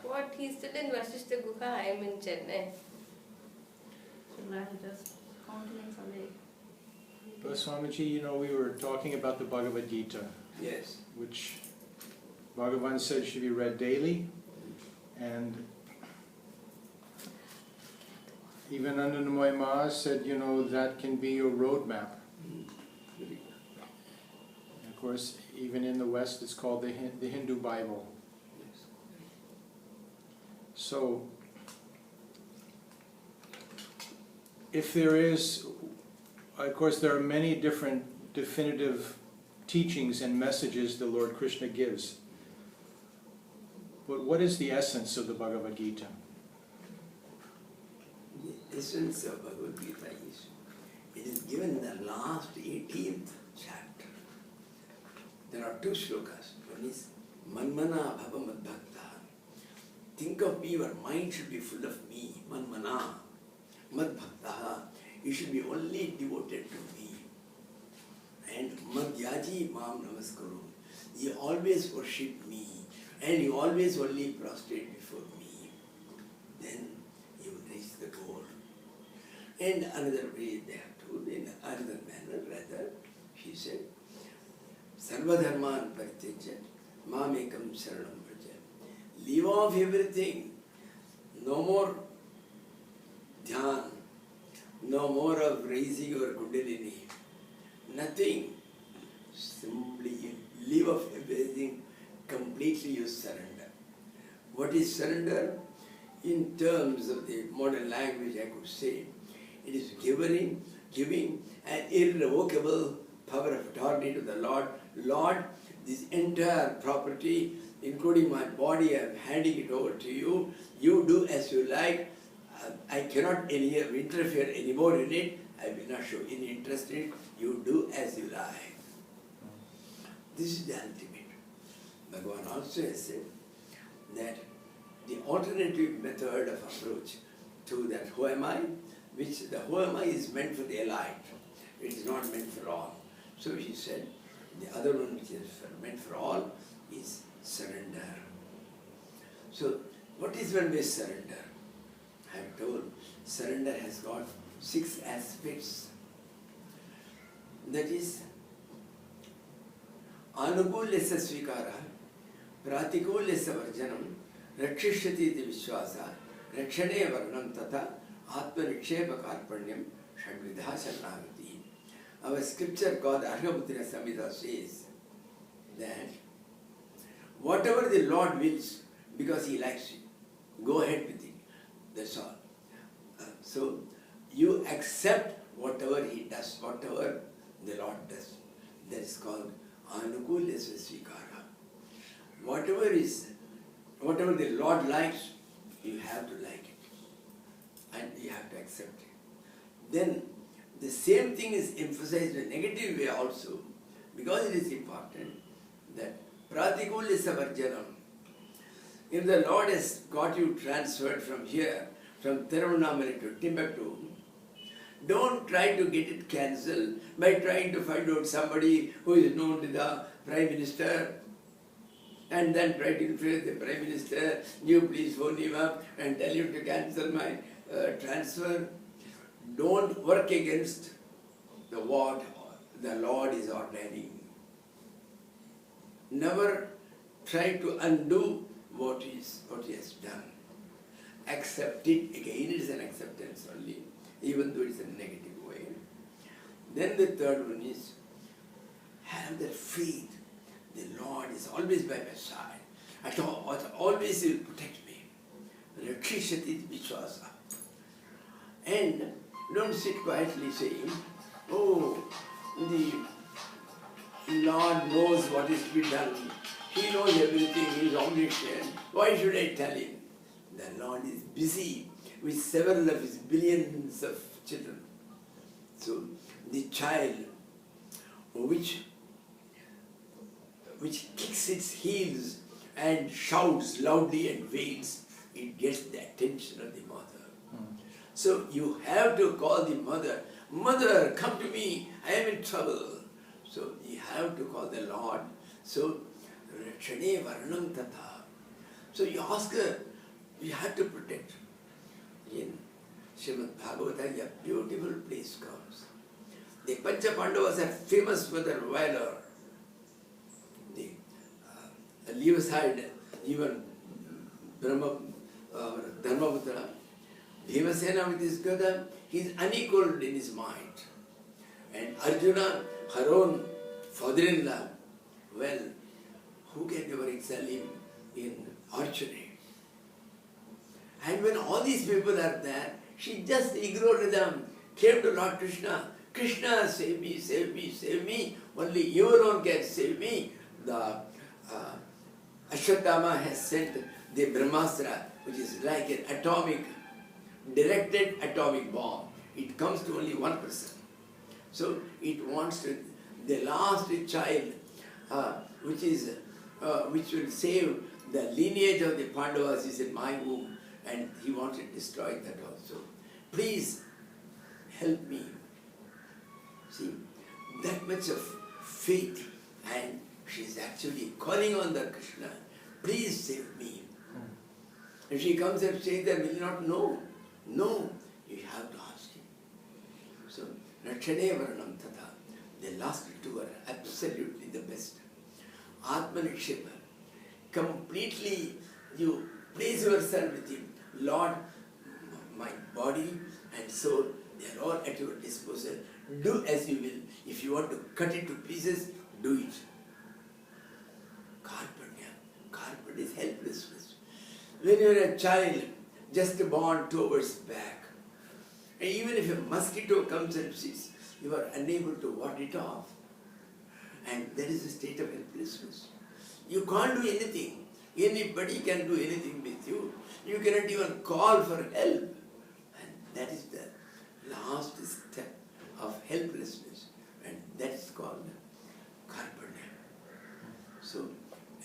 What? He's still in Vasishtha Guha. I am in Chennai. So I'm just continents away. But Swamiji, you know, we were talking about the Bhagavad Gita. Yes. Which Bhagavan said should be read daily, and even Anandamoy Ma said, you know, that can be your roadmap. And of course, even in the West, it's called the Hindu Bible. Yes. So, if there is, of course, there are many different definitive teachings and messages the Lord Krishna gives. But what is the essence of the Bhagavad Gita? The essence of Bhagavad Gita is, it is given in the last 18th chapter. There are two shlokas. One is, Manmana bhava madbhakta. Think of me, your mind should be full of me. Manmana madbhakta. You should be only devoted to me. And madhyaji mam namaskaru. You always worship me. And you always only prostrate before me. Then you will reach the goal. And another way they have told, in another manner rather, she said, Sarvadharman parityaja mamekam sharanam vraja. Leave off everything. No more dhyan. No more of raising your kundalini. Nothing. Simply leave off everything. Completely you surrender. What is surrender? In terms of the modern language, I could say, it is giving an irrevocable power of authority to the Lord. Lord, this entire property, including my body, I am handing it over to you. You do as you like. I cannot interfere anymore in it. I will not show any interest in it. You do as you like. This is the ultimate. Bhagavan also has said that the alternative method of approach to that who am I, which the who am I is meant for the elite, it is not meant for all. So he said, the other one which is meant for all is surrender. So what is meant by surrender? I am told surrender has got 6 aspects. That is, anukulyasya svikara, pratikulyasya varjanam, rakshishyati iti vishwasa, rakshane varnam tata, atma nikshepa karpanyam, shadvidha sharnagati. Our scripture called Arhaputra Samhita says that whatever the Lord wills, because He likes it, go ahead with it. That's all. So you accept whatever He does, whatever the Lord does. That is called anukulyasya svikara. Whatever the Lord likes, you have to like it. And you have to accept it. Then the same thing is emphasized in a negative way also, because it is important that pratikulyasya varjanam. If the Lord has got you transferred from here, from Tirunelveli to Timbuktu, don't try to get it cancelled by trying to find out somebody who is known to the Prime Minister and then try to influence the Prime Minister, you please phone him up and tell him to cancel my transfer. Don't work against what the Lord is ordaining. Never try to undo what He has done. Accept it. Again, it is an acceptance only, even though it is in a negative way. Then the third one is, have that faith. The Lord is always by my side. At all, always He will protect me. Rakshishyati vishwasa. And don't sit quietly saying, oh, the Lord knows what is to be done. He knows everything. He is omniscient. Why should I tell Him? The Lord is busy with several of His billions of children. So the child which kicks its heels and shouts loudly and wails, it gets the attention of the mother. So you have to call the mother, Mother, come to me, I am in trouble. So you have to call the Lord. So, Rakshane Varnam Tata. So you ask her, you have to protect. In Srimad Bhagavata, a beautiful place comes. The Pancha Pandavas are famous for their valor. They leave aside even Dharmaputra. Bhimasena with his gada, he is unequaled in his mind. And Arjuna, her own father-in-law, well, who can ever excel him in archery? And when all these people are there, she just ignored them, came to Lord Krishna. Krishna, save me, save me, save me. Only you alone can save me. The Ashwatthama has sent the Brahmastra, which is like an directed atomic bomb. It comes to only one person. So it wants to, the last child, which will save the lineage of the Pandavas is in my womb, and he wants to destroy that also. Please help me. See, that much of faith, and she is actually calling on the Krishna, please save me. If she comes and says that, will you not know? No, you have to ask him. So, Rakshane Varanam Tata, the last two are absolutely the best. Atmanikshepa, completely you place yourself with him. Lord, my body and soul, they are all at your disposal. Do as you will. If you want to cut it to pieces, do it. Karpanya. Karpanya is helplessness. When you are a child, just born 2 hours back, and even if a mosquito comes and sits, you are unable to ward it off. And that is a state of helplessness. You can't do anything. Anybody can do anything with you. You cannot even call for help. And that is the last step of helplessness. And that is called Karpanya. So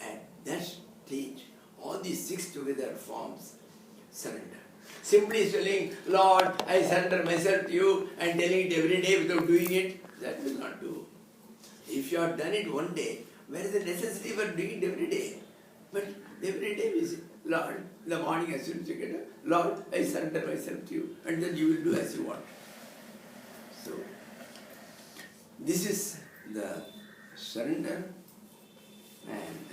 at that stage, all these 6 together forms surrender. Simply telling, Lord, I surrender myself to you, and telling it every day without doing it, that will not do. If you have done it one day, where is the necessity for doing it every day? But every day we say, Lord, in the morning as soon as you get up, Lord, I surrender myself to you, and then you will do as you want. So, this is the surrender, and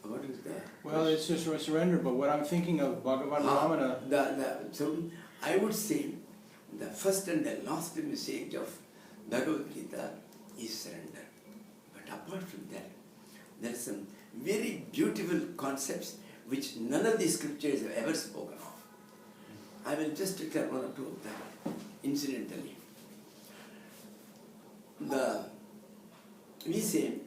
what is that? Well, it's just a surrender, but what I'm thinking of, Bhagavan Ramana. So, I would say the first and the last message of Bhagavad Gita is surrender. But apart from that, there are some very beautiful concepts which none of the scriptures have ever spoken of. I will just tell 1 or 2 of them incidentally. We say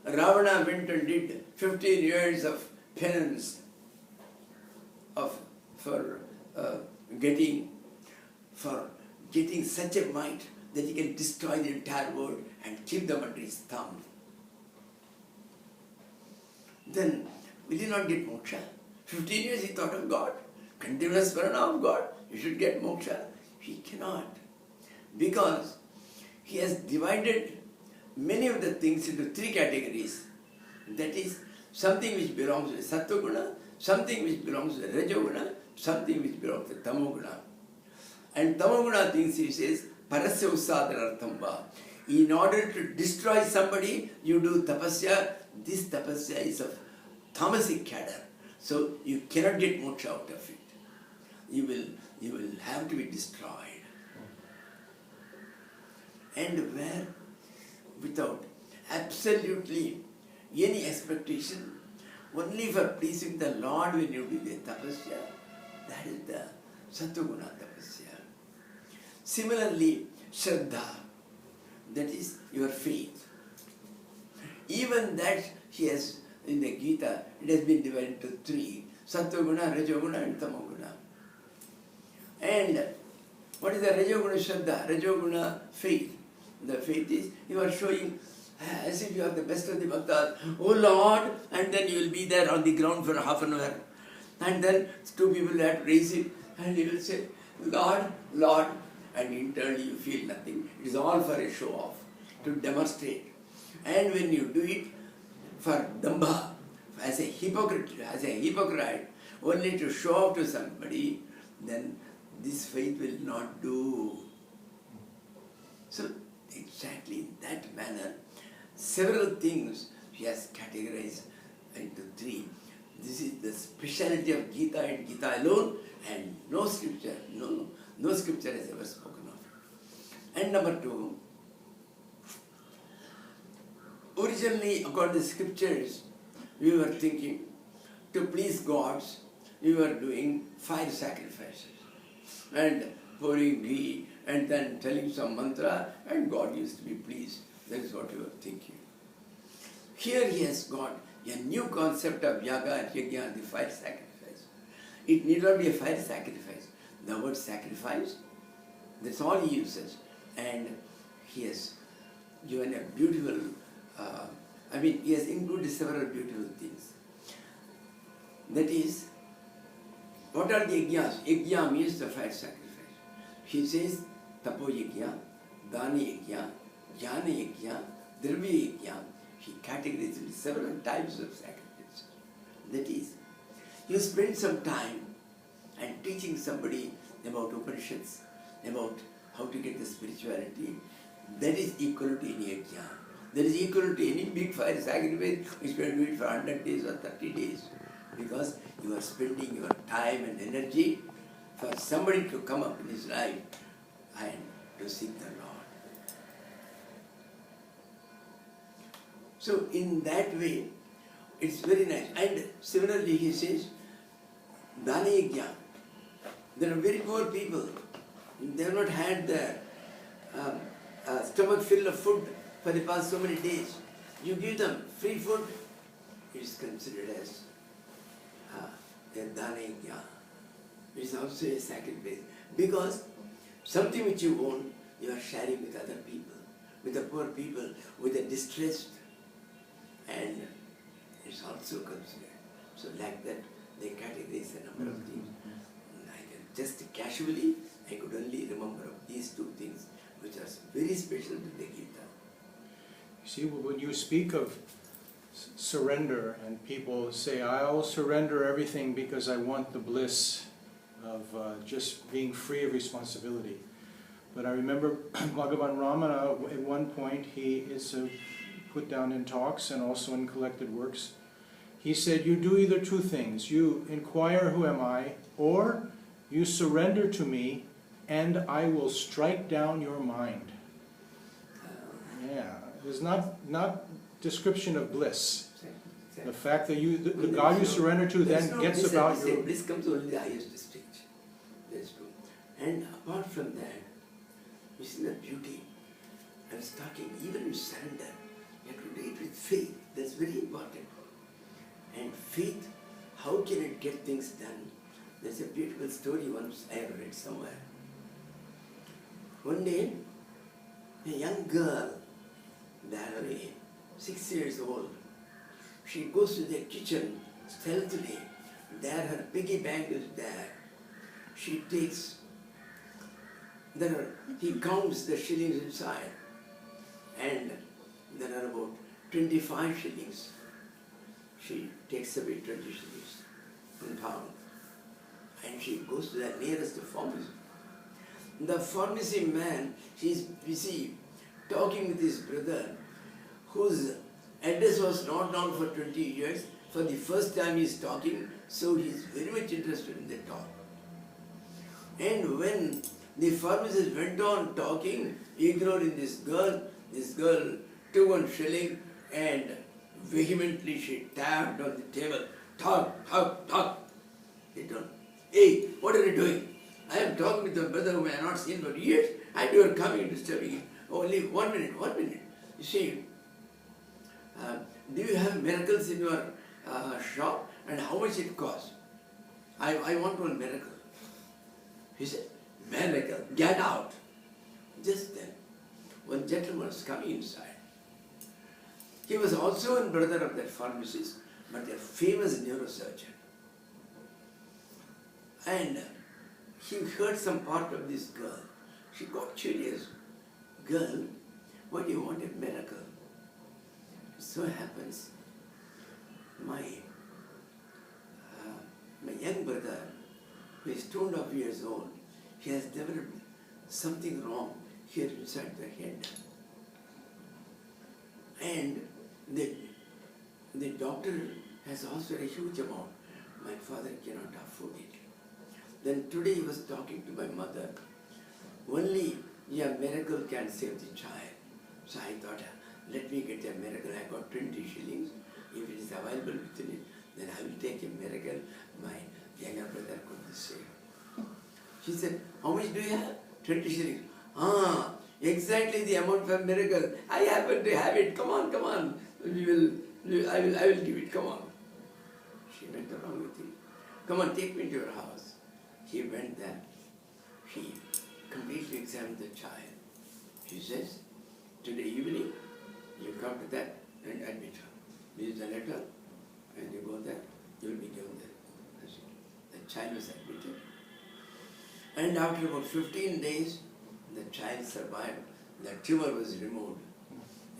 Ravana went and did 15 years of penance for getting such a might that he can destroy the entire world and keep them under his thumb. Then will he not get moksha? 15 years he thought of God, continuous smarana of God, he should get moksha. He cannot, because he has divided many of the things into 3 categories. That is, something which belongs to Sattva Guna, something which belongs to Rajoguna, something which belongs to Tamoguna. And Tamoguna things he says, Parasya Usadarartham va. In order to destroy somebody, you do tapasya. This tapasya is of tamasic cadre. So you cannot get moksha out of it. You will have to be destroyed. And where, without absolutely any expectation, only for pleasing the Lord when you do the tapasya, that is the Sattva-guna tapasya. Similarly, Shraddha, that is your faith. Even that he has, in the Gita, it has been divided into 3, Sattva-guna, Rajoguna and Tamoguna. And what is the Rajoguna Shraddha? Rajoguna faith. The faith is, you are showing as if you are the best of the bhaktas. Oh Lord, and then you will be there on the ground for half an hour. And then 2 people will have to raise it, and you will say, Lord, Lord. And internally you feel nothing. It is all for a show off, to demonstrate. And when you do it for dambha, as a hypocrite, only to show off to somebody, then this faith will not do. So exactly in that manner, several things he has categorized into three. This is the speciality of Gita and Gita alone, and no scripture has ever spoken of it. And number two, originally according to the scriptures, we were thinking to please gods, we were doing fire sacrifices and pouring ghee and then telling some mantra, and God used to be pleased. That is what we were thinking. Here he has got a new concept of yaga and yajna, the fire sacrifice. It need not be a fire sacrifice. The word sacrifice, that's all he uses. And he has given a beautiful, he has included several beautiful things. That is, what are the yajnas? Yajna means the fire sacrifice. He says, tapo yajna, dana yajna, jnana yajna, dravya yajna. He categorizes with several types of sacrifices. That is, you spend some time and teaching somebody about Upanishads, about how to get the spirituality, that is equal to any yajna. That is equal to any big fire sacrifice which you do it for 100 days or 30 days. Because you are spending your time and energy for somebody to come up in his life and to seek the Lord. So in that way, it's very nice. And similarly he says, dana yajna. There are very poor people. They have not had their stomach full of food for the past so many days. You give them free food, it is considered as a dana yajna. It is also a sacrifice. Because something which you own, you are sharing with other people, with the poor people, with the distressed. And it's also considered. So like that, they categorize a number of things. I can just casually, I could only remember of these two things, which are very special to the Gita. You see, when you speak of surrender, and people say, I'll surrender everything because I want the bliss of just being free of responsibility. But I remember Bhagavan Ramana, at one point, he is put down in talks and also in collected works. He said, you do either two things. You inquire, who am I? Or you surrender to me and I will strike down your mind. Yeah, there's not description of bliss. The fact that the God you surrender to then gets about your... Bliss comes only the highest stage. That's true. And apart from that, you see the beauty. I was talking, even in surrender, you have to do it with faith. That's very important. And faith, how can it get things done? There's a beautiful story once I have read somewhere. One day, a young girl, Darwin, 6 years old, she goes to the kitchen stealthily. There her piggy bank is there. She takes, he counts the shillings inside, and there are about 25 shillings. She takes away 20 shillings and pound, and she goes to the nearest pharmacy. The pharmacy man, he is busy talking with his brother, whose address was not known for 20 years. For the first time he is talking, so he is very much interested in the talk. And when the pharmacist went on talking, ignoring this girl took 1 shilling and vehemently she tapped on the table. Talk. They don't. Hey, what are you doing? I am talking with your brother whom I have not seen for years, and you are coming and disturbing him. Only 1 minute. You see, do you have miracles in your shop, and how much it costs? I want 1 miracle. He said, miracle, get out. Just then, one gentleman was coming inside. He was also a brother of that pharmacist, but a famous neurosurgeon. And he heard some part of this girl. She got curious. Girl, why do you want a miracle? It so happens, my young brother who is 2.5 years old. He has developed something wrong here inside the head. And the doctor has asked for a huge amount. My father cannot afford it. Then today he was talking to my mother. Only a miracle can save the child. So I thought, let me get a miracle. I got 20 shillings. If it is available within it, then I will take a miracle. My younger brother could be saved. She said, how much do you have? 20 shillings. Ah, exactly the amount for miracle. I happen to have it. Come on, come on. I will give it. Come on. She went along with him. Come on, take me to your house. He went there. He completely examined the child. She says, today evening, you come to that and admit her. This is the letter, and you go there, you will be given there. The child was admitted. And after about 15 days, the child survived. The tumor was removed.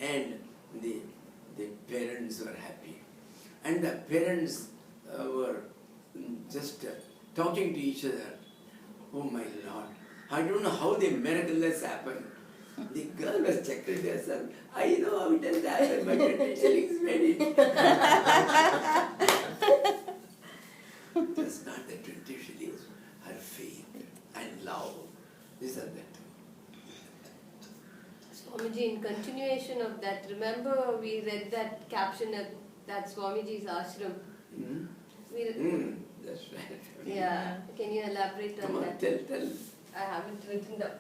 And the parents were happy. And the parents were just talking to each other. Oh my Lord, I don't know how the miracle has happened. The girl was checking herself. I know how it has happened, but 20 shillings made it. Just not the 20 shillings, her faith and love. These are that. Swamiji, in continuation of that, remember we read that caption at that Swamiji's ashram. That's right. Yeah, can you elaborate on Come on, that? tell. I haven't written down.